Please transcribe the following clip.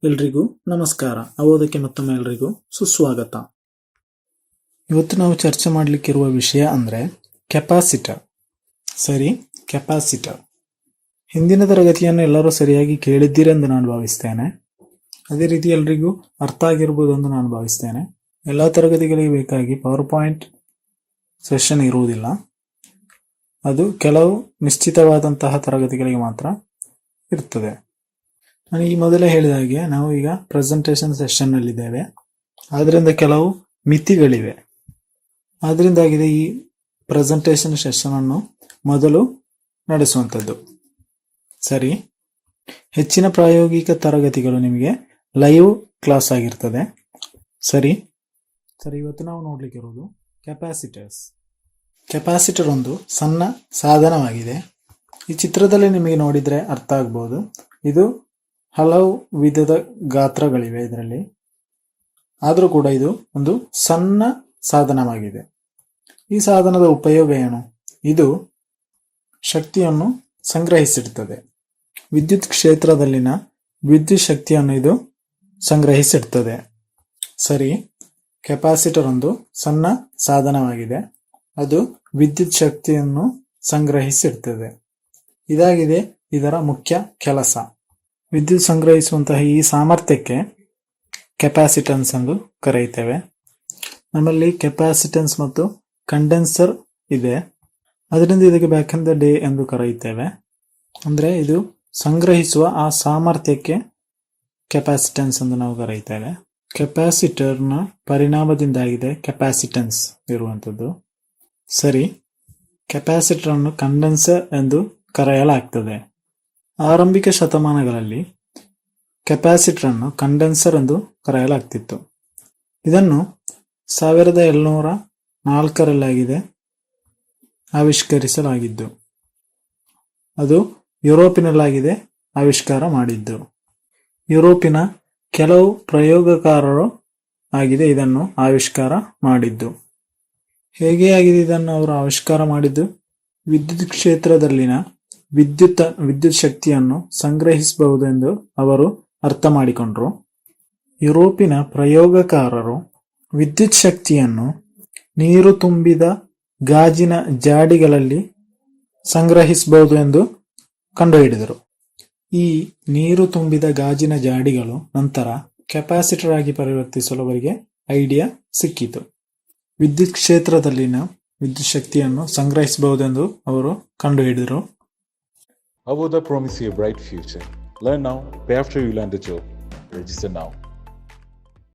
ಎಲ್ರಿಗೂ ನಮಸ್ಕಾರ. ಅವೋಧಕ್ಕೆ ಮತ್ತೊಮ್ಮೆ ಎಲ್ರಿಗೂ ಸುಸ್ವಾಗತ. ಇವತ್ತು ನಾವು ಚರ್ಚೆ ಮಾಡಲಿಕ್ಕಿರುವ ವಿಷಯ ಅಂದರೆ ಕೆಪಾಸಿಟರ್. ಸರಿ, ಕೆಪಾಸಿಟರ್ ಹಿಂದಿನ ತರಗತಿಯನ್ನು ಎಲ್ಲರೂ ಸರಿಯಾಗಿ ಕೇಳಿದ್ದೀರೆಂದು ನಾನು ಭಾವಿಸ್ತೇನೆ. ಅದೇ ರೀತಿ ಎಲ್ರಿಗೂ ಅರ್ಥ ಆಗಿರ್ಬೋದು ಎಂದು ನಾನು ಭಾವಿಸ್ತೇನೆ. ಎಲ್ಲ ತರಗತಿಗಳಿಗೆ ಬೇಕಾಗಿ ಪವರ್ ಪಾಯಿಂಟ್ ಸೆಷನ್ ಇರುವುದಿಲ್ಲ. ಅದು ಕೆಲವು ನಿಶ್ಚಿತವಾದಂತಹ ತರಗತಿಗಳಿಗೆ ಮಾತ್ರ ಇರ್ತದೆ. ನಾನು ಈ ಮೊದಲೇ ಹೇಳಿದ ಹಾಗೆ ನಾವು ಈಗ ಪ್ರೆಸೆಂಟೇಷನ್ ಸೆಷನ್ನಲ್ಲಿದ್ದೇವೆ. ಆದ್ದರಿಂದ ಕೆಲವು ಮಿತಿಗಳಿವೆ. ಆದ್ದರಿಂದಾಗಿದೆ ಈ ಪ್ರೆಸೆಂಟೇಷನ್ ಸೆಷನನ್ನು ಮೊದಲು ನಡೆಸುವಂಥದ್ದು. ಸರಿ, ಹೆಚ್ಚಿನ ಪ್ರಾಯೋಗಿಕ ತರಗತಿಗಳು ನಿಮಗೆ ಲೈವ್ ಕ್ಲಾಸ್ ಆಗಿರ್ತದೆ. ಸರಿ, ಇವತ್ತು ನಾವು ನೋಡ್ಲಿಕ್ಕಿರೋದು ಕೆಪಾಸಿಟರ್ಸ್. ಕೆಪಾಸಿಟರ್ ಒಂದು ಸಣ್ಣ ಸಾಧನವಾಗಿದೆ. ಈ ಚಿತ್ರದಲ್ಲಿ ನಿಮಗೆ ನೋಡಿದರೆ ಅರ್ಥ ಆಗ್ಬೋದು. ಇದು ಹಲವು ವಿಧದ ಗಾತ್ರಗಳಿವೆ ಇದರಲ್ಲಿ. ಆದರೂ ಕೂಡ ಇದು ಒಂದು ಸಣ್ಣ ಸಾಧನವಾಗಿದೆ. ಈ ಸಾಧನದ ಉಪಯೋಗ ಏನು? ಇದು ಶಕ್ತಿಯನ್ನು ಸಂಗ್ರಹಿಸಿಡ್ತದೆ. ವಿದ್ಯುತ್ ಕ್ಷೇತ್ರದಲ್ಲಿನ ವಿದ್ಯುತ್ ಶಕ್ತಿಯನ್ನು ಇದು ಸಂಗ್ರಹಿಸಿಡ್ತದೆ. ಸರಿ, ಕೆಪಾಸಿಟರ್ ಒಂದು ಸಣ್ಣ ಸಾಧನವಾಗಿದೆ. ಅದು ವಿದ್ಯುತ್ ಶಕ್ತಿಯನ್ನು ಸಂಗ್ರಹಿಸಿಡ್ತದೆ. ಇದಾಗಿದೆ ಇದರ ಮುಖ್ಯ ಕೆಲಸ. ವಿದ್ಯುತ್ ಸಂಗ್ರಹಿಸುವಂತಹ ಈ ಸಾಮರ್ಥ್ಯಕ್ಕೆ ಕೆಪಾಸಿಟನ್ಸ್ ಎಂದು ಕರೆಯುತ್ತೇವೆ. ನಮ್ಮಲ್ಲಿ ಕೆಪಾಸಿಟನ್ಸ್ ಮತ್ತು ಕಂಡೆನ್ಸರ್ ಇದೆ. ಅದರಿಂದ ಇದಕ್ಕೆ ಬ್ಯಾಕ್ ಇನ್ ದ ಡೇ ಎಂದು ಕರೆಯುತ್ತೇವೆ. ಅಂದರೆ ಇದು ಸಂಗ್ರಹಿಸುವ ಆ ಸಾಮರ್ಥ್ಯಕ್ಕೆ ಕೆಪಾಸಿಟನ್ಸ್ ಎಂದು ನಾವು ಕರೆಯುತ್ತೇವೆ. ಕೆಪಾಸಿಟರ್ನ ಪರಿಣಾಮದಿಂದಾಗಿದೆ ಕೆಪಾಸಿಟನ್ಸ್ ಇರುವಂಥದ್ದು. ಸರಿ, ಕೆಪಾಸಿಟರ್ ಅನ್ನು ಕಂಡೆನ್ಸರ್ ಎಂದು ಕರೆಯಲಾಗ್ತದೆ. ಆರಂಭಿಕ ಶತಮಾನಗಳಲ್ಲಿ ಕೆಪಾಸಿಟರ್ ಅನ್ನು ಕಂಡೆನ್ಸರ್ ಎಂದು ಕರೆಯಲಾಗ್ತಿತ್ತು. ಇದನ್ನು 1704 ಆವಿಷ್ಕರಿಸಲಾಗಿದ್ದು. ಅದು ಯುರೋಪಿನಲ್ಲಾಗಿದೆ ಆವಿಷ್ಕಾರ ಮಾಡಿದ್ದು. ಯುರೋಪಿನ ಕೆಲವು ಪ್ರಯೋಗಕಾರರು ಆಗಿದೆ ಇದನ್ನು ಆವಿಷ್ಕಾರ ಮಾಡಿದ್ದು. ಹೇಗೆ ಆಗಿದೆ ಇದನ್ನು ಅವರು ಆವಿಷ್ಕಾರ ಮಾಡಿದ್ದು? ವಿದ್ಯುತ್ ಕ್ಷೇತ್ರದಲ್ಲಿನ ವಿದ್ಯುತ್ ಶಕ್ತಿಯನ್ನು ಸಂಗ್ರಹಿಸಬಹುದು ಎಂದು ಅವರು ಅರ್ಥ ಮಾಡಿಕೊಂಡ್ರು. ಯುರೋಪಿನ ಪ್ರಯೋಗಕಾರರು ವಿದ್ಯುತ್ ಶಕ್ತಿಯನ್ನು ನೀರು ತುಂಬಿದ ಗಾಜಿನ ಜಾಡಿಗಳಲ್ಲಿ ಸಂಗ್ರಹಿಸಬಹುದು ಎಂದು ಕಂಡುಹಿಡಿದರು. ಈ ನೀರು ತುಂಬಿದ ಗಾಜಿನ ಜಾಡಿಗಳು ನಂತರ ಕೆಪಾಸಿಟರ್ ಆಗಿ ಪರಿವರ್ತಿಸಲು ಅವರಿಗೆ ಐಡಿಯಾ ಸಿಕ್ಕಿತು. ವಿದ್ಯುತ್ ಕ್ಷೇತ್ರದಲ್ಲಿನ ವಿದ್ಯುತ್ ಶಕ್ತಿಯನ್ನು ಸಂಗ್ರಹಿಸಬಹುದೆಂದು ಅವರು ಕಂಡುಹಿಡಿದರು. Avodha promises you a bright future. Learn now, pay after you learn the job. Register now.